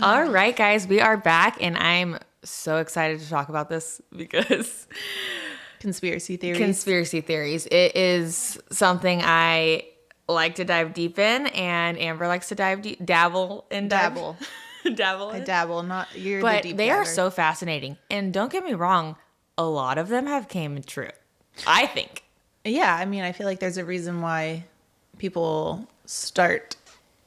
All right, guys, we are back, and I'm so excited to talk about this because Conspiracy theories. conspiracy theories. It is something I like to dive deep in, and Amber likes to dabble in. Dabble. Dabble I in. dabble, not you're the But deep they are diver. so fascinating. And don't get me wrong, a lot of them have came true, I think. Yeah, I mean, I feel like there's a reason why people start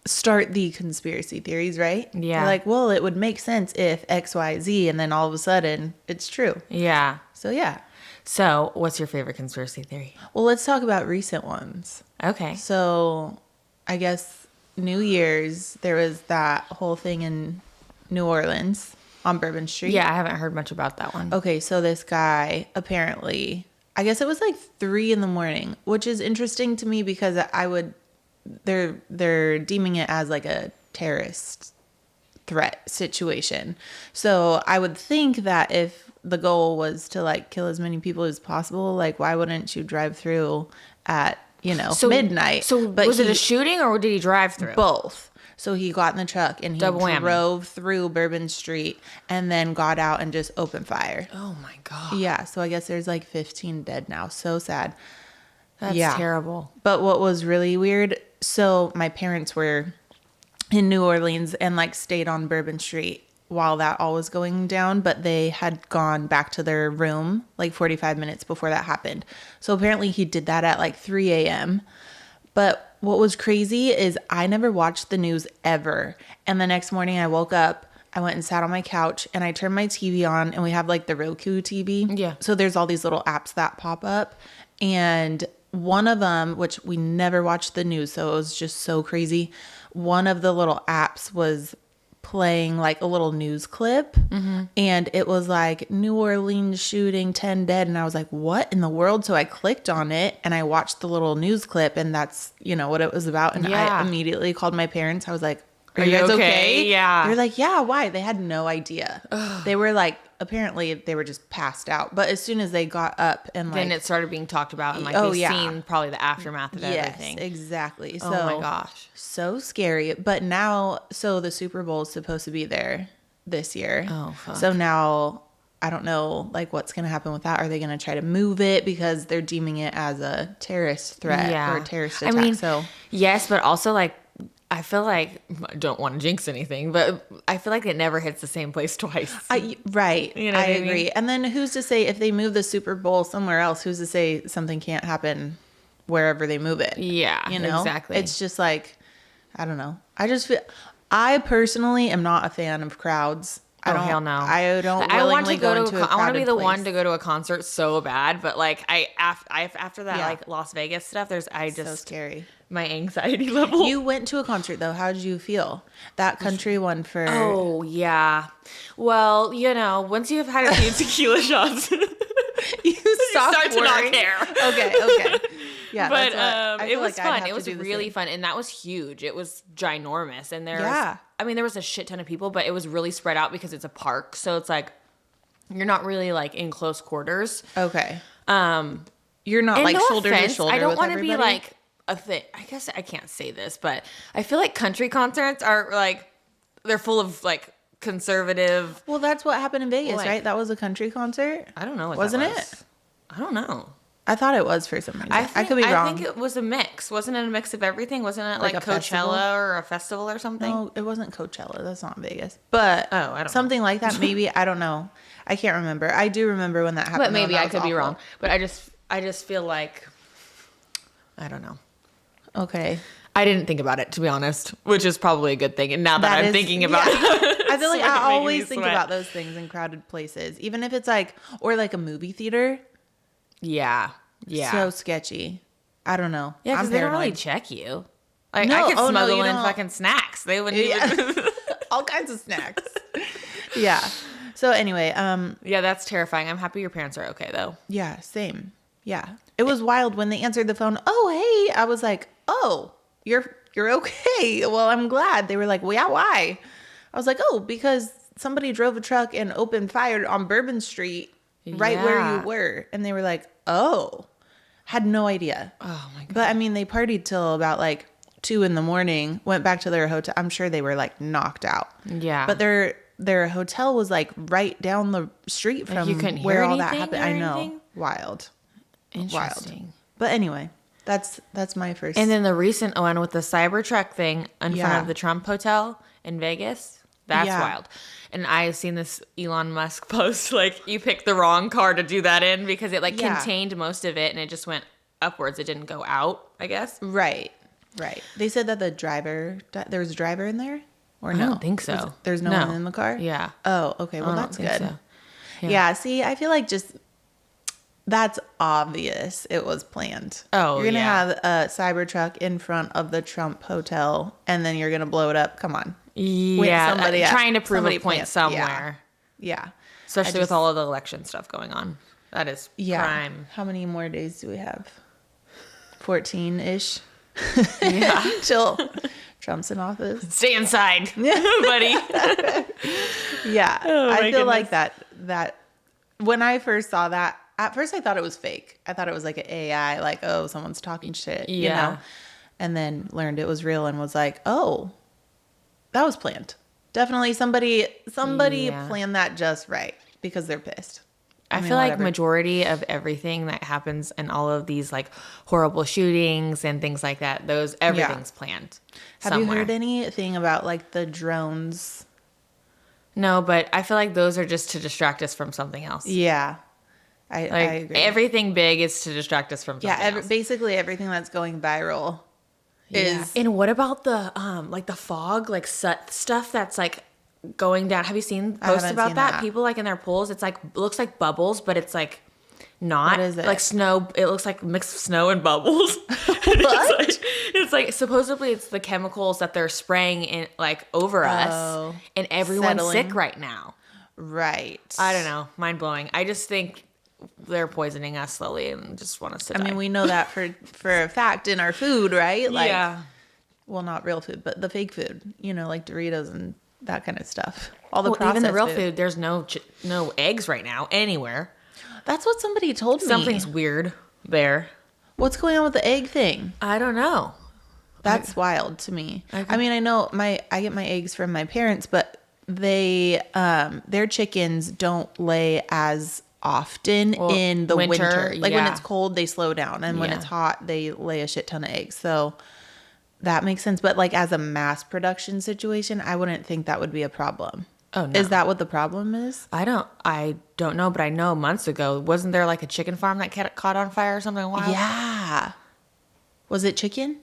the conspiracy theories, right? Yeah. They're like, well, it would make sense if X, Y, Z, and then all of a sudden it's true. Yeah. So yeah. So, what's your favorite conspiracy theory? Well, let's talk about recent ones. Okay. So, I guess New Year's, there was that whole thing in New Orleans on Bourbon Street. Yeah, I haven't heard much about that one. Okay, so this guy apparently, I guess it was like 3 a.m, which is interesting to me because they're deeming it as like a terrorist threat situation. So I would think that if the goal was to like kill as many people as possible, like why wouldn't you drive through at, midnight? So, but was it a shooting or did he drive through? both. So he got in the truck and he Double whammy. drove through Bourbon Street and then got out and just opened fire. Oh my God. Yeah, so I guess there's like 15 dead now. So sad. That's Yeah. terrible. But what was really weird, so my parents were in New Orleans and like stayed on Bourbon Street while that all was going down, but they had gone back to their room like 45 minutes before that happened. So apparently he did that at like 3 a.m. But what was crazy is I never watched the news ever. And the next morning I woke up, I went and sat on my couch and I turned my TV on, and we have like the Roku TV. Yeah. So there's all these little apps that pop up. And one of them, which we never watched the news, so it was just so crazy. One of the little apps was playing like a little news clip, and it was like New Orleans shooting, 10 dead, and I was like, what in the world? So I clicked on it and I watched the little news clip, and that's what it was about. And Yeah. I immediately called my parents. I was like, are Are you guys you okay? okay? Yeah. They're like, yeah, why? They had no idea. They were like, apparently they were just passed out, but as soon as they got up and like, Then it started being talked about, and like Oh, they've yeah. seen probably the aftermath of everything. yes, exactly. So Oh my gosh. so scary. But now, so the Super Bowl is supposed to be there this year. Oh, fuck. So now I don't know like what's going to happen with that. Are they going to try to move it because they're deeming it as a terrorist threat or a terrorist attack? I mean, so yes, but also like I feel like I don't want to jinx anything, but I feel like it never hits the same place twice. right. You know I what I mean? agree. And then who's to say if they move the Super Bowl somewhere else, who's to say something can't happen wherever they move it? Yeah, exactly. It's just like, I don't know. I personally am not a fan of crowds. Hell no! I don't. I want to willingly go into a I want to be crowded the place. one to go to a concert so bad, but like after that Yeah. like Las Vegas stuff, So scary. my anxiety level. You went to a concert though. How did you feel? That country one for. Oh yeah. Well, once you've had a few tequila shots, you stop start to not worrying. care. Okay. Yeah, But that's what I it feel was like I'd fun. have It to was do the really same. fun, and that was huge. It was ginormous, and there was a shit ton of people, but it was really spread out because it's a park, so it's like you're not really like in close quarters. Okay. You're not And like no shoulder offense, to shoulder. I don't want want to be like a thing. I guess I can't say this, but I feel like country concerts are like they're full of like conservative. Well, that's what happened in Vegas, Like- right? That was a country concert. I don't know what Wasn't that it? was. I don't know. I thought it was for some reason. I think, could be wrong. I think it was a mix. Wasn't it a mix of everything? Wasn't it Like like, a festival? Coachella or a festival or something? No, it wasn't Coachella. That's not Vegas. But Oh, I don't something like that. Maybe I don't know. I can't remember. I do remember when that happened. But maybe though, and I that could was be awful. wrong. But I just feel like I don't know. Okay. I didn't think about it, to be honest, which is probably a good thing. And now that That I'm is- thinking about yeah. it, I feel like it's I making me always think sweat. about those things in crowded places, even if it's like or like a movie theater. Yeah. Yeah. So sketchy. I don't know. Yeah, because I'm they don't really paranoid. check you. Like No, I could oh, no, smuggle you in don't. fucking snacks. They wouldn't Yeah. even. All kinds of snacks. Yeah. So anyway, Yeah, that's terrifying. I'm happy your parents are okay though. yeah, same. Yeah. It was wild when they answered the phone. Oh, hey. I was like, "Oh, you're okay." Well, I'm glad. They were like, "Well, yeah, why?" I was like, "Oh, because somebody drove a truck and opened fire on Bourbon Street right where Yeah. you were." And they were like, "Oh." Had no idea. Oh my god. But I mean, they partied till about like 2 a.m, went back to their hotel. I'm sure they were like knocked out. Yeah. But their hotel was like right down the street from where all that happened. I know. Anything? Wild. Interesting. Wild. But anyway, that's my first. And then the recent one with the Cybertruck thing in front of the Trump Hotel in Vegas. That's wild. And I've seen this Elon Musk post, like, you picked the wrong car to do that in because it, like, contained most of it and it just went upwards. It didn't go out, I guess. Right. They said that there was a driver in there? Or no? I don't think so. There's no one in the car? Yeah. Oh, okay. Well, that's good. So. Yeah, see, I feel like that's obvious it was planned. Oh, you're going to have a Cybertruck in front of the Trump Hotel, and then you're going to blow it up. Come on. Yeah, trying to prove a point somewhere. Yeah. Especially with all of the election stuff going on. That is prime. How many more days do we have? 14-ish? Yeah. Until Trump's in office. Stay inside, buddy. Yeah. I feel like that when I first saw that, at first I thought it was fake. I thought it was like an AI, like, oh, someone's talking shit, you know? And then learned it was real and was like, oh, that was planned. Definitely somebody planned that just right because they're pissed. I feel like majority of everything that happens in all of these like horrible shootings and things like that, everything's planned. Have you heard anything about like the drones? No, but I feel like those are just to distract us from something else. Yeah. I agree. Everything big is to distract us from something else. Basically everything that's going viral is. And what about the like the fog, like stuff that's like going down? Have you seen posts about that? People like in their pools, it's like looks like bubbles, but it's like not. What is it? Like snow. It looks like mixed snow and bubbles. What? It's like supposedly it's the chemicals that they're spraying in like over us, and everyone's sick right now. Right. I don't know. Mind blowing. I just think they're poisoning us slowly and just want us to die. I mean, we know that for a fact in our food, right? Like, yeah. Well, not real food, but the fake food, like Doritos and that kind of stuff. All the processed even the real food, there's no eggs right now anywhere. That's what somebody told me. Something's weird there. What's going on with the egg thing? I don't know. That's wild to me. I mean, I know I get my eggs from my parents, but they their chickens don't lay as often in the winter. Like when it's cold, they slow down, and when it's hot, they lay a shit ton of eggs. So that makes sense. But like as a mass production situation, I wouldn't think that would be a problem. Oh no. Is that what the problem is? I don't know, but I know months ago, wasn't there like a chicken farm that caught on fire or something wild? Yeah. Was it chicken?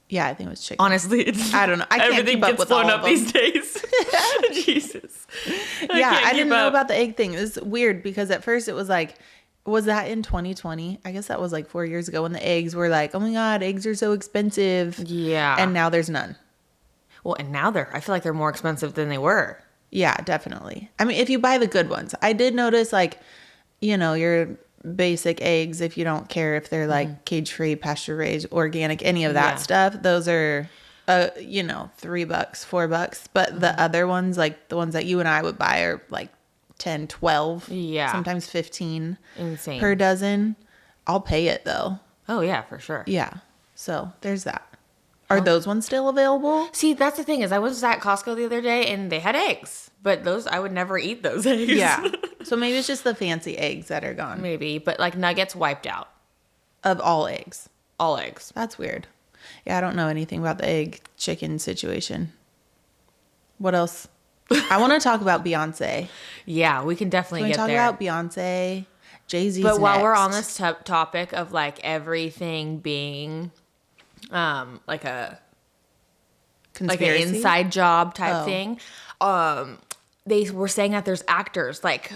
Yeah, I think it was chicken. Honestly, I don't know. I can't keep up with all of them. Everything gets blown up these days. Jesus. I didn't know about the egg thing. It was weird because at first it was like, was that in 2020? I guess that was like 4 years ago when the eggs were like, oh my God, eggs are so expensive. Yeah. And now there's none. Well, and now I feel like they're more expensive than they were. Yeah, definitely. I mean, if you buy the good ones. I did notice like, your basic eggs, if you don't care if they're like cage-free, pasture-raised, organic, any of that stuff, those are, $3, $4. But the other ones, like the ones that you and I would buy are like 10, 12, sometimes 15 insane per dozen. I'll pay it though. Oh yeah, for sure. Yeah. So there's that. Are those ones still available? See, that's the thing is I was at Costco the other day and they had eggs, but those I would never eat those eggs. Yeah. So maybe it's just the fancy eggs that are gone. Maybe, but like nuggets wiped out. Of all eggs. All eggs. That's weird. Yeah, I don't know anything about the egg chicken situation. What else? I want to talk about Beyonce. Yeah, we can definitely get there. Can we talk about Beyonce? Jay-Z's But while we're on this topic of like everything being like a conspiracy? Like an inside job type thing, they were saying that there's actors like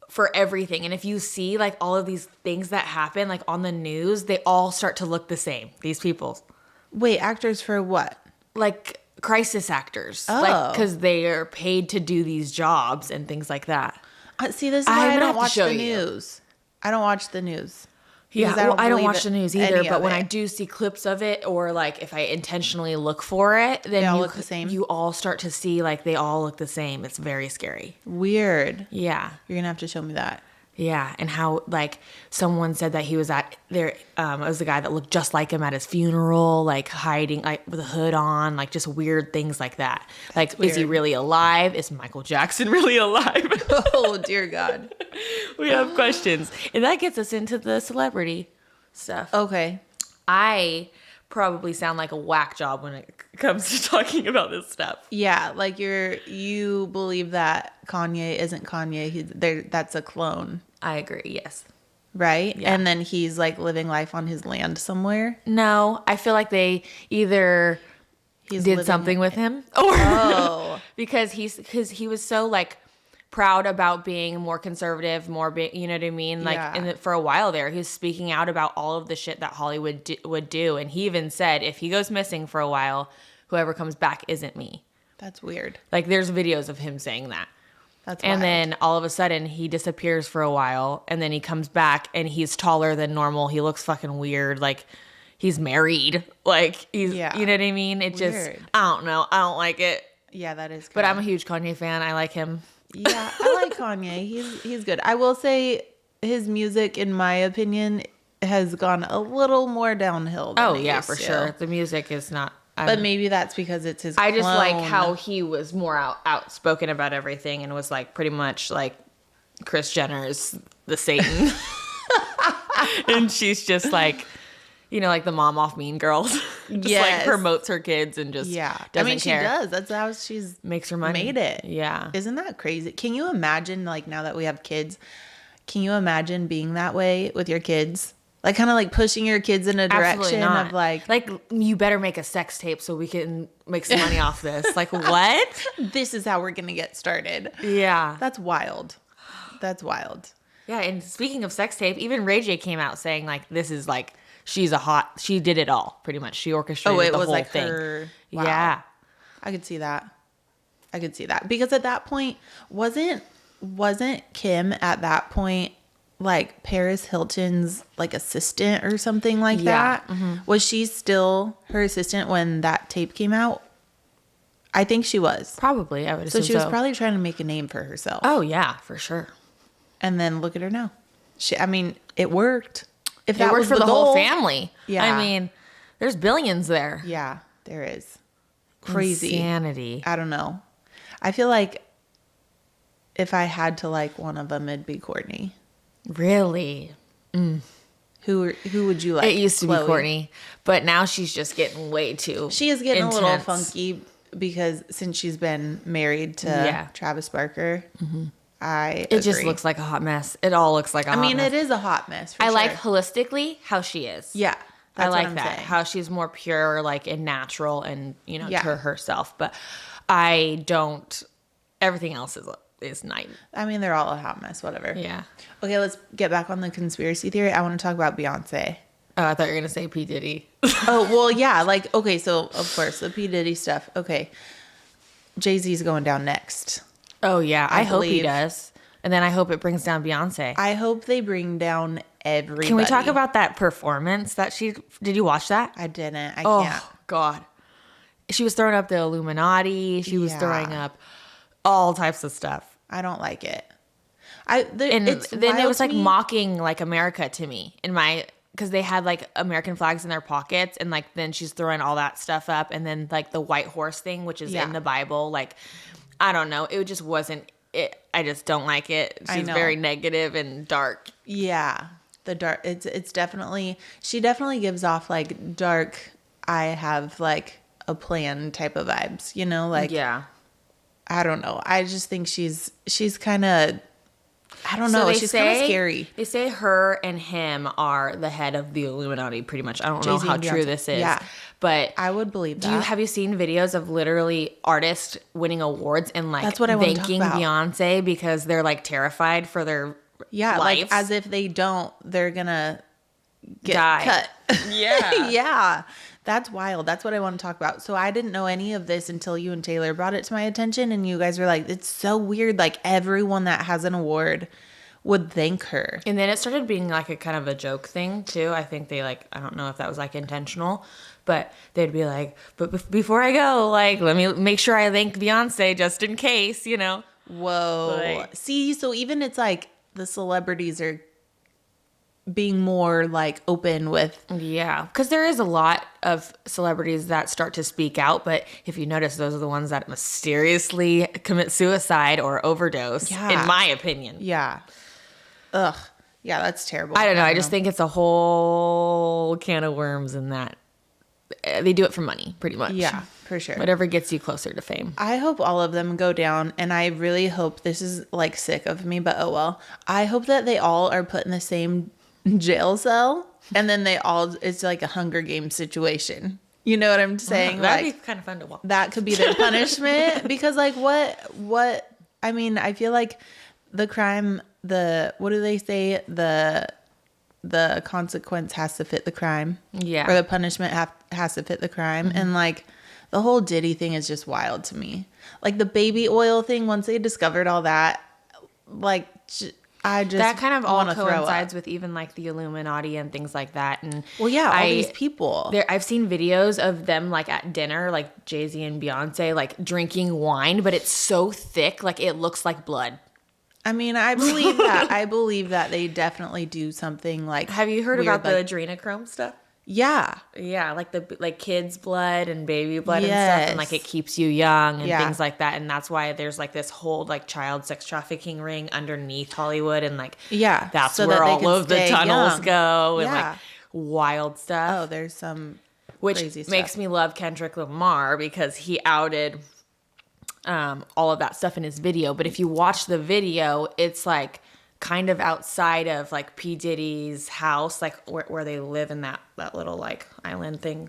for everything, and if you see like all of these things that happen like on the news, they all start to look the same. These people. Wait, actors for what? Like crisis actors. Like because they are paid to do these jobs and things like that. See, this is why I don't watch the news. I don't watch the news. Yeah, I don't watch the news either, but when I do see clips of it, or like if I intentionally look for it, then they all look the same. You all start to see like they all look the same. It's very scary. Weird. Yeah. You're going to have to show me that. Yeah, and how like someone said that he was at there. It was the guy that looked just like him at his funeral, like hiding, like with a hood on, like just weird things like that. Like, is he really alive? Is Michael Jackson really alive? Oh dear God, we have questions, and that gets us into the celebrity stuff. Okay, I probably sound like a whack job when it comes to talking about this stuff. Yeah, like you believe that Kanye isn't Kanye. He's there. That's a clone. I agree. Yes. Right? Yeah. And then he's like living life on his land somewhere. No, I feel like they either did something with him or because he was so like proud about being more conservative, you know what I mean? Like for a while there, he was speaking out about all of the shit that Hollywood would do. And he even said, if he goes missing for a while, whoever comes back isn't me. That's weird. Like there's videos of him saying that. That's and wild. then all of a sudden he disappears for a while and then he comes back and he's taller than normal. He looks fucking weird. Like he's married. Like he's, you know what I mean? It weird. Just, I don't know. I don't like it. Yeah, that is. But I'm a huge Kanye fan. I like him. Yeah, I like Kanye. He's good. I will say his music, in my opinion, has gone a little more downhill than it used for to. Sure. The music is not. But maybe that's because it's his I just clone. like how he was more outspoken about everything and was like pretty much like Kris Jenner's the Satan. And she's just like, you know, like the mom off Mean Girls. Just like promotes her kids and just doesn't care. She does. That's how she's makes her money. Made it. Yeah. Isn't that crazy? Can you imagine, like, now that we have kids, can you imagine being that way with your kids? Like, kind of like pushing your kids in a direction of like you better make a sex tape so we can make some money off this. Like, what? This is how we're going to get started. Yeah. That's wild. That's wild. Yeah. And speaking of sex tape, even Ray J came out saying like, this is like, she did it all pretty much. She orchestrated the whole like thing. Wow. Yeah. I could see that. Because at that point, wasn't Kim at that point like Paris Hilton's like assistant or something like that? Mm-hmm. Was she still her assistant when that tape came out? I think she was. Probably, I would assume so. She was probably trying to make a name for herself. Oh yeah, for sure. And then look at her now. It worked. If it worked for the whole family. Yeah. I mean, there's billions there. Yeah, there is. Crazy. Insanity. I don't know. I feel like if I had to like one of them, it'd be Courtney. Really? Mm. Who would you like? It used to be Courtney, but now she's just getting way too She is getting intense. A little funky because since she's been married to Travis Barker. Mm-hmm. It just looks like a hot mess. It all looks like a hot mess. I mean, it is a hot mess. I like holistically how she is. Yeah. I like that. Saying. How she's more pure, like, and natural and, you know, to herself. But I don't, everything else is nice. I mean, they're all a hot mess, whatever. Yeah. Okay, let's get back on the conspiracy theory. I want to talk about Beyonce. Oh, I thought you were going to say P. Diddy. Oh, well, yeah. Like, okay, so, of course, the P. Diddy stuff. Okay. Jay-Z's going down next. Oh, yeah. I hope he does. And then I hope it brings down Beyonce. I hope they bring down everybody. Can we talk about that performance that did you watch that? I didn't. I can't. Oh, God. She was throwing up the Illuminati. She was throwing up all types of stuff. I don't like it. Then it was like mocking like America to me because they had like American flags in their pockets, and like then she's throwing all that stuff up, and then like the white horse thing, which is in the Bible, like I don't know, it just wasn't it. I just don't like it. She's very negative and dark. Yeah, the dark. It's definitely, she definitely gives off like dark. I have like a plan type of vibes, you know, like I don't know. I just think she's kind of. I don't know. She's kind of scary. They say her and him are the head of the Illuminati, pretty much. I don't know how true this is. Yeah. But I would believe that. Have you seen videos of literally artists winning awards and like thanking Beyonce because they're like terrified for their lives? Like as if they don't, they're gonna get cut. Yeah. Yeah. That's wild. That's what I want to talk about. So I didn't know any of this until you and Taylor brought it to my attention, and you guys were like, it's so weird. Like everyone that has an award would thank her. And then it started being like a kind of a joke thing too. I think they like, I don't know if that was like intentional, but they'd be like, but before I go, like, let me make sure I thank Beyonce just in case, you know? Whoa. See, so even it's like the celebrities are being more like open with. Yeah, because there is a lot of celebrities that start to speak out, but if you notice, those are the ones that mysteriously commit suicide or overdose, in my opinion. Yeah. Ugh. Yeah, that's terrible. I don't know. I just think it's a whole can of worms in that. They do it for money, pretty much. Yeah, for sure. Whatever gets you closer to fame. I hope all of them go down, and I really hope, this is like sick of me, but oh well. I hope that they all are put in the same jail cell, and then it's like a Hunger Games situation. You know what I'm saying? That'd be kind of fun to watch. That could be their punishment. Because like what I mean, I feel like the crime, what do they say? The consequence has to fit the crime. Yeah. Or the punishment has to fit the crime. And like the whole Diddy thing is just wild to me. Like the baby oil thing, once they discovered all that, like I just that kind of all coincides with even like the Illuminati and things like that. And well, yeah, all these people. I've seen videos of them like at dinner, like Jay-Z and Beyonce, like drinking wine, but it's so thick, like it looks like blood. I mean, I believe that. I believe that they definitely do something like. Have you heard about the adrenochrome stuff? Yeah. Yeah, like kids' blood and baby blood and stuff, and like it keeps you young and things like that. And that's why there's like this whole like child sex trafficking ring underneath Hollywood, and like that's so where all of the tunnels go and like wild stuff. Oh, there's some which crazy stuff. Makes me love Kendrick Lamar because he outed all of that stuff in his video. But if you watch the video, it's like kind of outside of like P. Diddy's house, like where they live in that little like island thing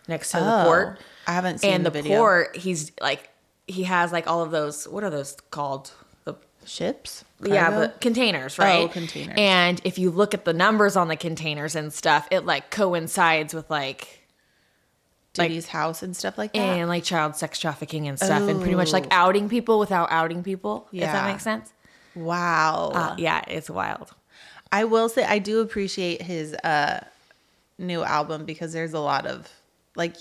next to the port. I haven't seen the video. And the port, he has like all of those, what are those called? The ships? Cargo? Yeah, but containers, right? Oh, containers. And if you look at the numbers on the containers and stuff, it like coincides with like Diddy's house and stuff like that. And like child sex trafficking and stuff, and pretty much like outing people without outing people. Yeah. If that makes sense. Wow. Yeah, it's wild. I will say I do appreciate his new album because there's a lot of like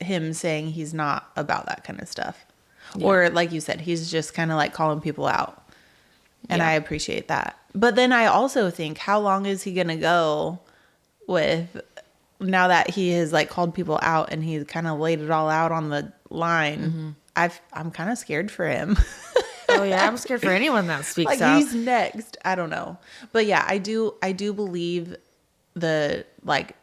him saying he's not about that kind of stuff. Yeah. Or like you said, he's just kind of like calling people out. And I appreciate that. But then I also think, how long is he going to go with, now that he has like called people out and he's kind of laid it all out on the line? I'm kind of scared for him. Oh yeah, I'm scared for anyone that speaks like out. He's next. I don't know. But yeah, I do believe the like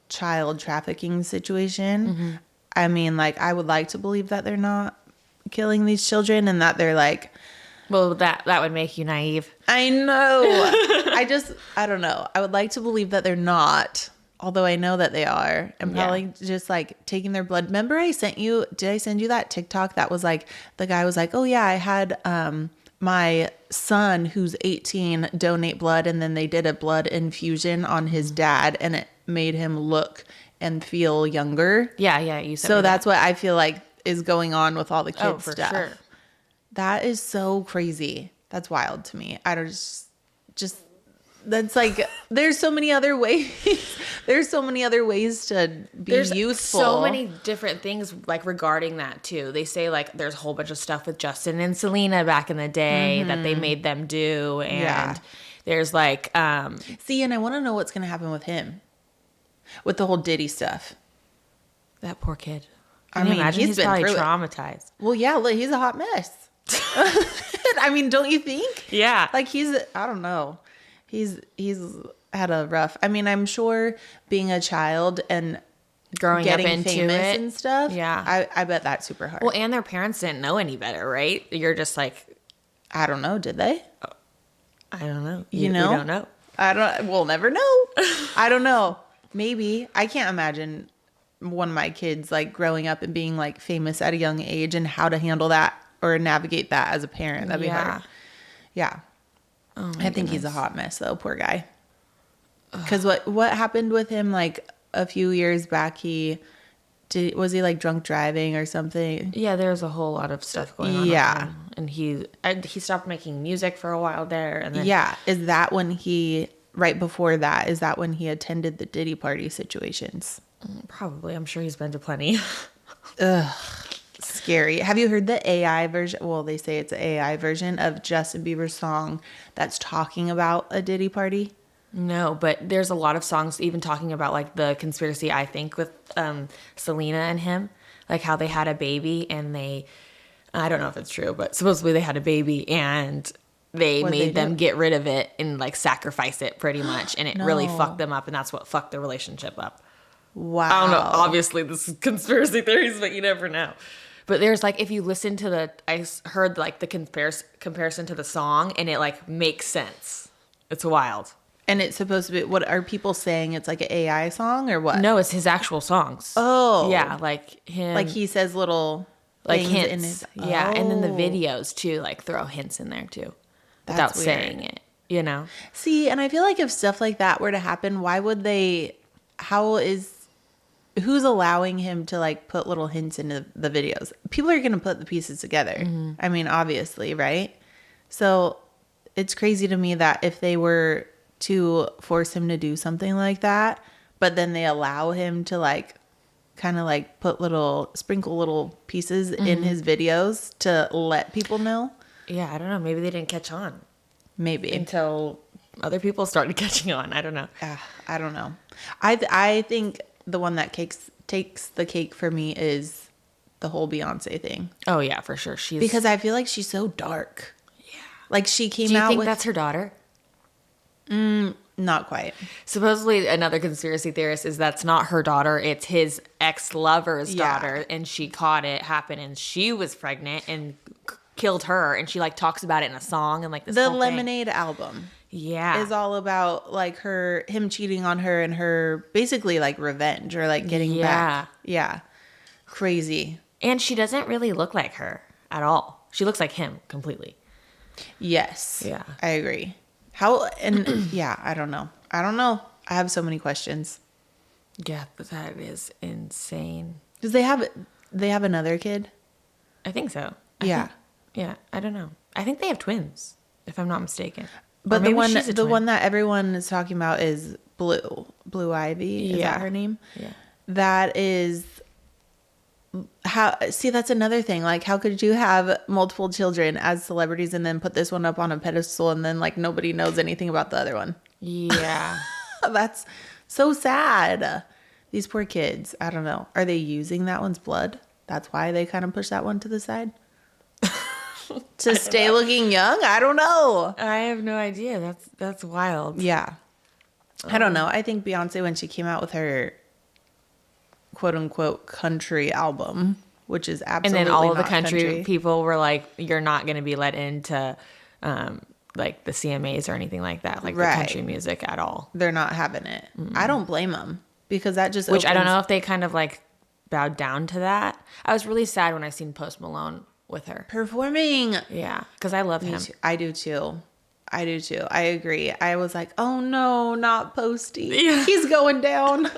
child trafficking situation. I mean, like I would like to believe that they're not killing these children and that they're like, well, that would make you naive. I know. I don't know. I would like to believe that they're not, although I know that they are, and probably just like taking their blood. Remember did I send you that TikTok that was like, the guy was like, oh yeah, I had my son who's 18 donate blood, and then they did a blood infusion on his dad and it made him look and feel younger. Yeah, you said so that's what I feel like is going on with all the kids for stuff. Sure. That is so crazy. That's wild to me. I don't just that's like, there's so many other ways. There's so many other ways to be useful. So many different things like regarding that too. They say like there's a whole bunch of stuff with Justin and Selena back in the day that they made them do, and there's like see, and I want to know what's going to happen with him, with the whole Diddy stuff. That poor kid. I mean, imagine he's probably through traumatized. Well, yeah, look, he's a hot mess. I mean, don't you think? Yeah. Like I don't know. He's had a rough. I mean, I'm sure being a child and growing getting up into famous it and stuff. Yeah. I bet that's super hard. Well, and their parents didn't know any better, right? You're just like, I don't know. Did they? I don't know. You know? We don't know. We'll never know. I don't know. Maybe. I can't imagine one of my kids like growing up and being like famous at a young age and how to handle that or navigate that as a parent. That'd be hard. Yeah. Oh, I think he's a hot mess though. Poor guy. Because what happened with him like a few years back, was he like drunk driving or something? Yeah, there's a whole lot of stuff going on. Yeah. And he stopped making music for a while there. And then is that when right before that, is that when he attended the Diddy party situations? Probably. I'm sure he's been to plenty. Ugh. scary. Have you heard the AI version? Well, they say it's an AI version of Justin Bieber's song that's talking about a Diddy party. No, but there's a lot of songs even talking about like the conspiracy, I think, with Selena and him, like how they had a baby and I don't know if it's true, but supposedly they had a baby and they made them get rid of it and like sacrifice it pretty much. And it really fucked them up, and that's what fucked the relationship up. Wow. I don't know. Obviously, this is conspiracy theories, but you never know. But there's like, if you listen to I heard like the comparison to the song, and it like makes sense. It's wild. And it's supposed to be, what are people saying? It's like an AI song or what? No, it's his actual songs. Oh. Yeah, like him. Like he says little like things hints. in his. Yeah, and then the videos too, like throw hints in there too. Without saying it, you know? See, and I feel like if stuff like that were to happen, why would they, who's allowing him to like put little hints into the videos? People are going to put the pieces together. Mm-hmm. I mean, obviously, right? So it's crazy to me that if they were to force him to do something like that, but then they allow him to like kind of like sprinkle little pieces in his videos to let people know. Yeah, I don't know. Maybe they didn't catch on. Maybe. Until other people started catching on. I don't know. I don't know. I think the one that takes the cake for me is the whole Beyonce thing. Oh, yeah, for sure. Because I feel like she's so dark. Yeah. Like she came out with... Do you think that's her daughter? Not quite. Supposedly another conspiracy theorist is that's not her daughter. It's his ex-lover's daughter. And she caught it happen and she was pregnant and killed her. And she like talks about it in a song and like this whole Lemonade album. Yeah. Is all about like him cheating on her and her basically like revenge or like getting back. Yeah. Crazy. And she doesn't really look like her at all. She looks like him completely. Yes. Yeah. I agree. Yeah, I don't know. I have so many questions. Yeah, but that is insane. Does they have another kid? I think so. Yeah. I don't know. I think they have twins, if I'm not mistaken. But the one that everyone is talking about is Blue Ivy. Is that her name? Yeah. That is that's another thing. Like, how could you have multiple children as celebrities and then put this one up on a pedestal and then like nobody knows anything about the other one? Yeah. That's so sad. These poor kids. I don't know. Are they using that one's blood? That's why they kind of push that one to the side? To stay looking young? I don't know. I have no idea. That's wild. Yeah. I don't know. I think Beyonce, when she came out with her quote unquote country album, which is absolutely, and then all of the country people were like, you're not going to be let into like the CMAs or anything like that, like the country music at all. They're not having it. Mm-mm. I don't blame them because that just I don't know if they kind of like bowed down to that. I was really sad when I seen Post Malone with her performing. Yeah, because I love him. I do too. I agree. I was like, oh no, not Posty. Yeah. He's going down.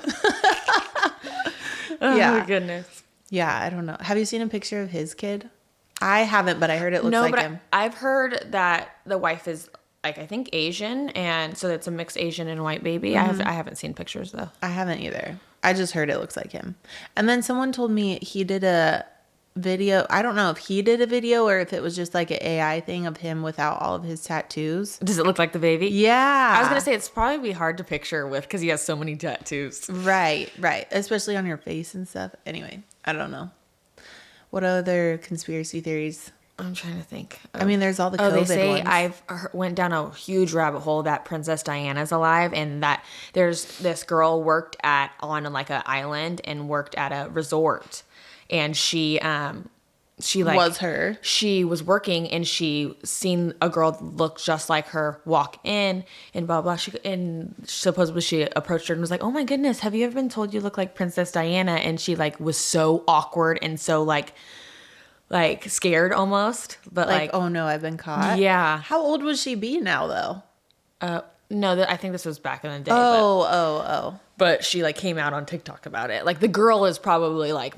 Oh my goodness. Yeah, I don't know. Have you seen a picture of his kid? I haven't, but I heard it looks like him. I've heard that the wife is like, I think Asian, and so it's a mixed Asian and white baby. Mm-hmm. I haven't seen pictures though. I haven't either. I just heard it looks like him. And then someone told me he did a video. I don't know if he did a video or if it was just like an AI thing of him without all of his tattoos. Does it look like the baby? Yeah. I was going to say it's probably hard to picture with because he has so many tattoos. Right. Especially on your face and stuff. Anyway, I don't know. What other conspiracy theories? I'm trying to think. I mean, there's all the COVID they say ones. I've went down a huge rabbit hole that Princess Diana's alive and that there's this girl worked on like an island and worked at a resort. And she was her. She was working and she seen a girl look just like her walk in and blah blah. And supposedly she approached her and was like, "Oh my goodness, have you ever been told you look like Princess Diana?" And she like was so awkward and so like scared almost. But like oh no, I've been caught. Yeah. How old would she be now though? No, I think this was back in the day. Oh. But she like came out on TikTok about it. Like the girl is probably like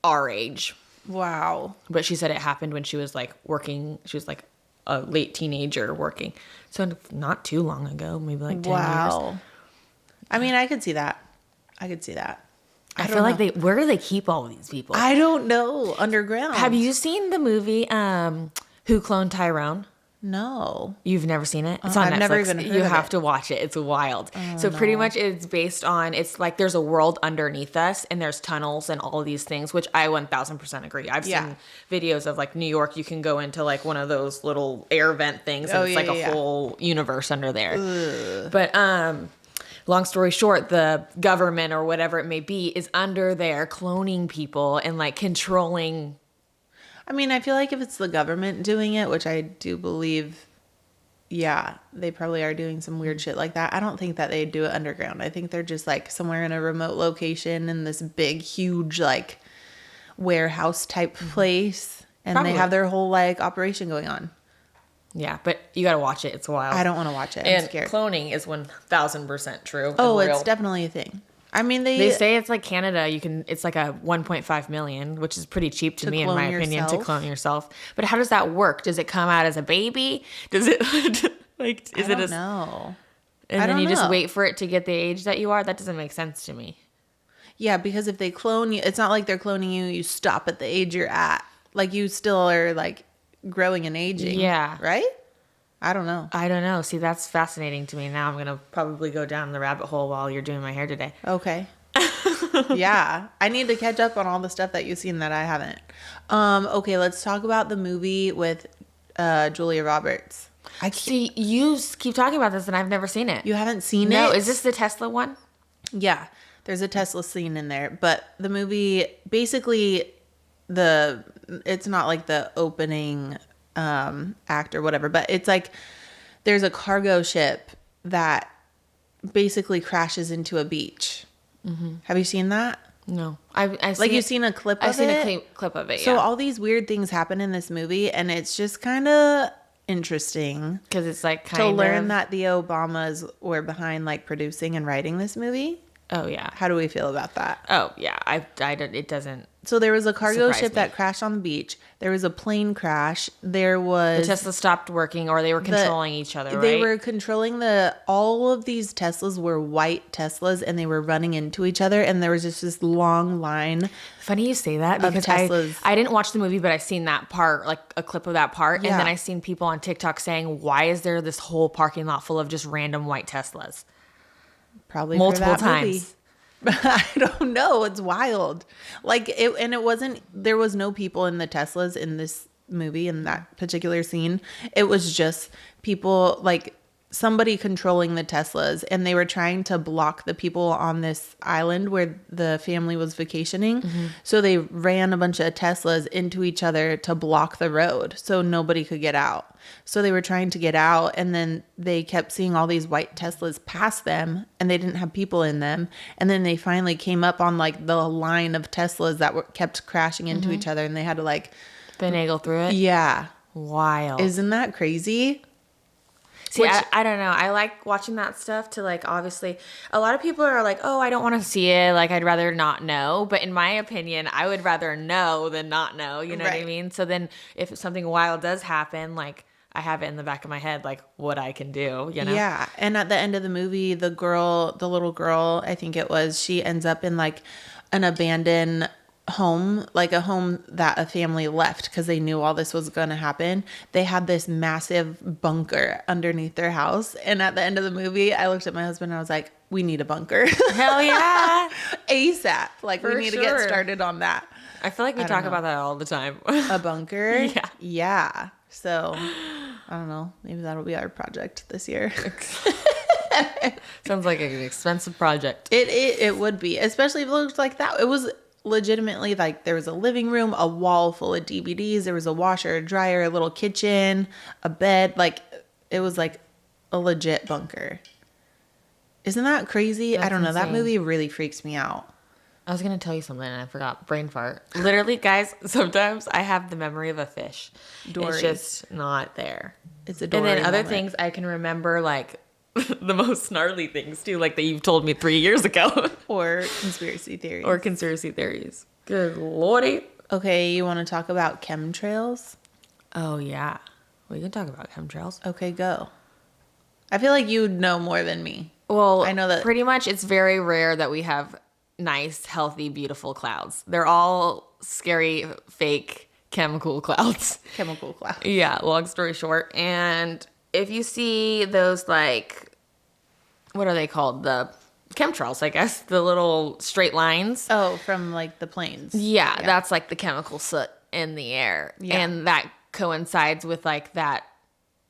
our age. Wow. But she said it happened when she was like working. She was like a late teenager working. So not too long ago, maybe like 10 years. I mean, I could see that. I feel like where do they keep all of these people? I don't know. Underground. Have you seen the movie Who Cloned Tyrone? No. You've never seen it? It's on Netflix. I've never even heard of it. You have to watch it. It's wild. So pretty much it's based on, it's like there's a world underneath us and there's tunnels and all of these things, which I 1000% agree. I've seen videos of like New York. You can go into like one of those little air vent things and it's like a whole universe under there. Ugh. But long story short, the government or whatever it may be is under there cloning people and like controlling. I mean, I feel like if it's the government doing it, which I do believe, yeah, they probably are doing some weird shit like that. I don't think that they do it underground. I think they're just like somewhere in a remote location in this big, huge, like warehouse type place. And they have their whole like operation going on. Yeah, but you got to watch it. It's wild. I don't want to watch it. I'm scared. Cloning is 1000% true. Oh, it's definitely a thing. I mean, they say it's like Canada. It's like a 1.5 million, which is pretty cheap to me, in my opinion, to clone yourself. But how does that work? Does it come out as a baby? Does it like? Is it a no? And then you just wait for it to get the age that you are. That doesn't make sense to me. Yeah, because if they clone you, it's not like they're cloning you. You stop at the age you're at. Like you still are like growing and aging. Yeah. Right? I don't know. See, that's fascinating to me. Now I'm going to probably go down the rabbit hole while you're doing my hair today. Okay. Yeah. I need to catch up on all the stuff that you've seen that I haven't. Okay, let's talk about the movie with Julia Roberts. See, you keep talking about this and I've never seen it. You haven't seen it? No, is this the Tesla one? Yeah. There's a Tesla scene in there. But the movie, basically, it's not like the opening act or whatever, but it's like there's a cargo ship that basically crashes into a beach. Mm-hmm. Have you seen that? No. You've seen a clip of it? I've seen a clip of it, yeah. So all these weird things happen in this movie, and it's just kind of interesting. Because it's like to learn that the Obamas were behind like producing and writing this movie. Oh, yeah. How do we feel about that? Oh, yeah. It doesn't. So there was a cargo ship that crashed on the beach. There was a plane crash. There was... The Tesla stopped working, or they were controlling each other, right? They were controlling all of these Teslas were white Teslas, and they were running into each other, and there was just this long line. Funny you say that, because I didn't watch the movie, but I've seen that part, like a clip of that part, and then I've seen people on TikTok saying, why is there this whole parking lot full of just random white Teslas? Probably multiple for that times. Movie. I don't know. It's wild. There was no people in the Teslas in this movie, in that particular scene. It was just people, like somebody controlling the Teslas, and they were trying to block the people on this island where the family was vacationing. Mm-hmm. So they ran a bunch of Teslas into each other to block the road so nobody could get out. So they were trying to get out, and then they kept seeing all these white Teslas pass them, and they didn't have people in them. And then they finally came up on like the line of Teslas that kept crashing into each other, and they had to like finagle through it. Yeah. Wild. Isn't that crazy? See, I don't know. I like watching that stuff to like, obviously, a lot of people are like, oh, I don't want to see it. Like, I'd rather not know. But in my opinion, I would rather know than not know. You know what I mean? So then if something wild does happen, like, I have it in the back of my head, like what I can do, you know? Yeah. And at the end of the movie, the little girl, I think it was, she ends up in like an abandoned home, like a home that a family left because they knew all this was going to happen. They had this massive bunker underneath their house. And at the end of the movie, I looked at my husband and I was like, we need a bunker. Hell yeah. ASAP. Like, we need to get started on that. I feel like we talk about that all the time. A bunker? Yeah. Yeah. So, I don't know. Maybe that'll be our project this year. Sounds like an expensive project. It would be, especially if it looked like that. It was legitimately like there was a living room, a wall full of DVDs. There was a washer, a dryer, a little kitchen, a bed. Like, it was like a legit bunker. Isn't that crazy? That's I don't know. Insane. That movie really freaks me out. I was going to tell you something and I forgot. Brain fart. Literally, guys, sometimes I have the memory of a fish. Dory. It's just not there. It's a Dory. And then other things I can remember, like the most snarly things too, like that you've told me 3 years ago. Or conspiracy theories. Good lordy. Okay, you want to talk about chemtrails? Oh, yeah. We can talk about chemtrails. Okay, go. I feel like you know more than me. Well, I know that pretty much it's very rare that we have nice, healthy, beautiful clouds. They're all scary, fake chemical clouds. Chemical clouds. Yeah, long story short. And if you see those, like, what are they called? The chemtrails, I guess. The little straight lines. Oh, from like the planes. Yeah, that's like the chemical soot in the air. Yeah. And that coincides with like that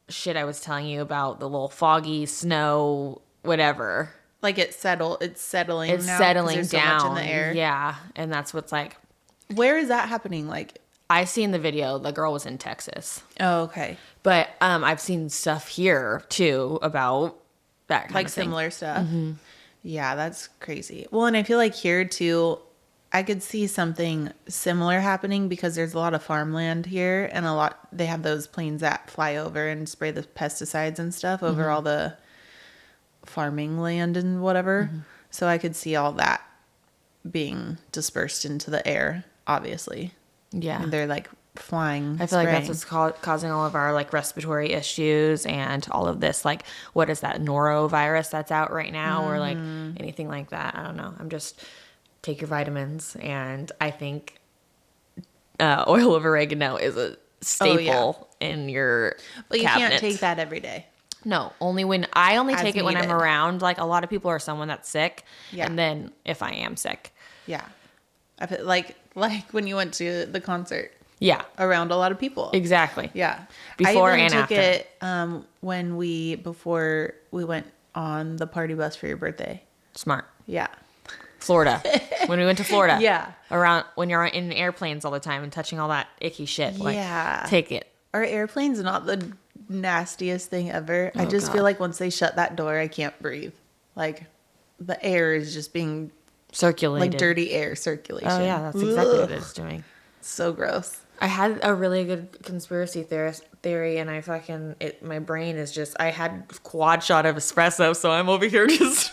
shit I was telling you about, the little foggy snow, whatever. Like it's settling now. It's settling so down. Much in the air. Yeah. And that's what's like. Where is that happening? Like, I seen the video. The girl was in Texas. Oh, okay. But I've seen stuff here too about that kind of thing. Similar stuff. Mm-hmm. Yeah, that's crazy. Well, and I feel like here too, I could see something similar happening because there's a lot of farmland here, and they have those planes that fly over and spray the pesticides and stuff over all the farming land and whatever. Mm-hmm. So I could see all that being dispersed into the air, obviously. Yeah. And they're like flying. I feel like that's what's causing all of our like respiratory issues and all of this, like, what is that norovirus that's out right now, or like anything like that. I don't know. I'm just take your vitamins, and I think oil of oregano is a staple in your But you cabinet. can't take that every day. No, only when I only take it when needed. I'm around. Like, a lot of people are someone that's sick, Yeah. and then if I am sick, Yeah, I feel like when you went to the concert. Yeah, around a lot of people. Exactly. Yeah, before I even and took after. It before we went on the party bus for your birthday. Smart. Yeah. Florida. When we went to Florida. Yeah. Around when you're in airplanes all the time and touching all that icky shit. Like, yeah. Take it. Are airplanes not the nastiest thing ever? I just feel like once they shut that door, I can't breathe. Like, the air is just being circulated. Like dirty air circulation. Oh yeah, that's exactly what it's doing. So gross. I had a really good conspiracy theory, and my brain is just, I had quad shot of espresso, so I'm over here just...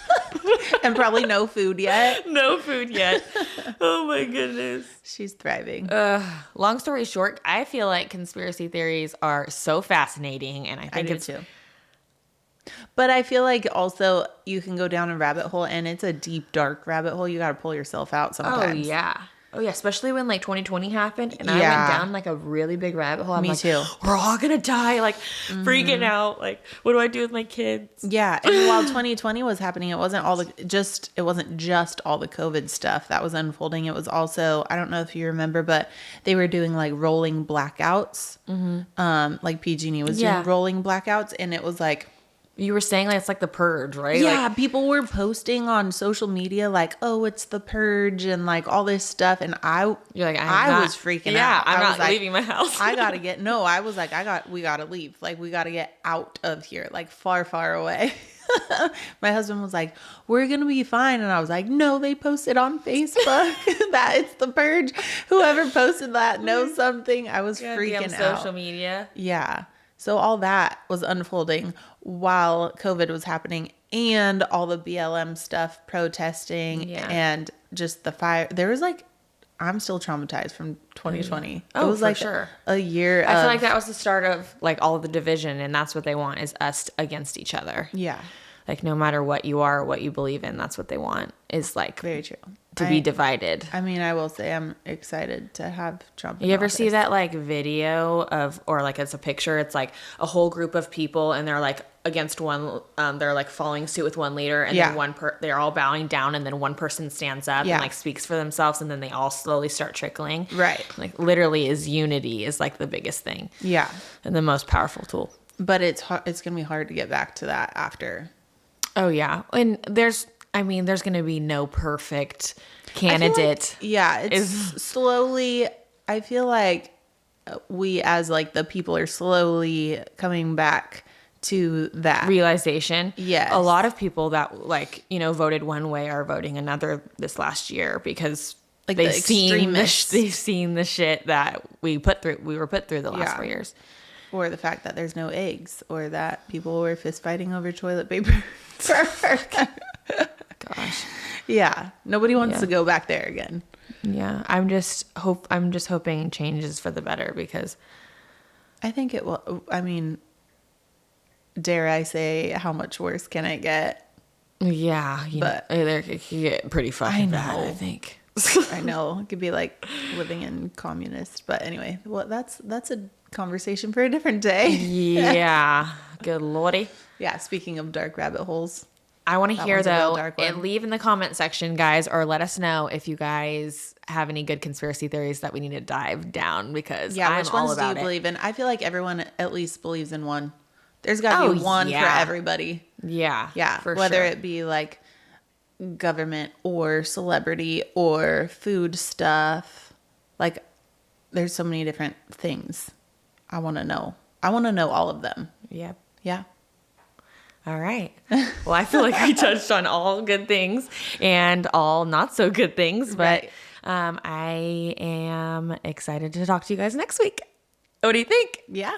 And probably no food yet. No food yet. Oh my goodness. She's thriving. Long story short, I feel like conspiracy theories are so fascinating, and I think it's... too. But I feel like also you can go down a rabbit hole, and it's a deep, dark rabbit hole. You got to pull yourself out sometimes. Oh, yeah. Especially when, like, 2020 happened and I went down, like, a really big rabbit hole. Me too. We're all going to die. Like, freaking out. Like, what do I do with my kids? Yeah. And while 2020 was happening, it wasn't just all the COVID stuff that was unfolding. It was also, I don't know if you remember, but they were doing, like, rolling blackouts. Mm-hmm. Like, PG&E was doing rolling blackouts. And it was, like... You were saying, like, it's like the purge, right? Yeah, people were posting on social media like, "Oh, it's the purge," and like all this stuff, and I was freaking out. Yeah, I'm not like, leaving my house. I was like, we gotta leave. Like, we gotta get out of here, like far, far away. My husband was like, "We're gonna be fine," and I was like, "No, they posted on Facebook that it's the purge. Whoever posted that knows something." I was freaking out. Social media. Yeah. So all that was unfolding while COVID was happening, and all the BLM stuff, protesting, and just the fire. There was like, I'm still traumatized from 2020. Oh, it was for like sure. A year. I feel like that was the start of like all of the division, and that's what they want, is us against each other. Yeah. Like, no matter what you are, or what you believe in, that's what they want, is like very true. To be divided. I mean, I will say I'm excited to have Trump. You ever see that like video of, or like it's a picture, it's like a whole group of people and they're like against one, they're like following suit with one leader, and then they're all bowing down, and then one person stands up and like speaks for themselves, and then they all slowly start trickling. Right. Like, literally unity is like the biggest thing. Yeah. And the most powerful tool. But it's going to be hard to get back to that after. Oh yeah. And there's going to be no perfect candidate. It's slowly, I feel like we as like the people are slowly coming back to that realization. Yes. A lot of people that like, voted one way are voting another this last year because like they've seen the shit that we were put through the last 4 years. Or the fact that there's no eggs, or that people were fist fighting over toilet paper. Gosh. Yeah. Nobody wants to go back there again. Yeah. I'm just hoping changes for the better, because I think it will. I mean, dare I say, how much worse can it get? Yeah, it could get pretty fucking bad, I think. I know. It could be like living in communist. But anyway, well, that's a conversation for a different day. Yeah. Good lordy. Yeah, speaking of dark rabbit holes. I want to hear, though, and leave in the comment section, guys, or let us know if you guys have any good conspiracy theories that we need to dive down, because I'm which all ones about do you believe in? I feel like everyone at least believes in one. There's got to be one for everybody. Yeah. Yeah. For whether sure. it be like government or celebrity or food stuff. Like, there's so many different things. I want to know. I want to know all of them. Yep. Yeah. All right. Well, I feel like we touched on all good things and all not so good things, but I am excited to talk to you guys next week. What do you think? Yeah.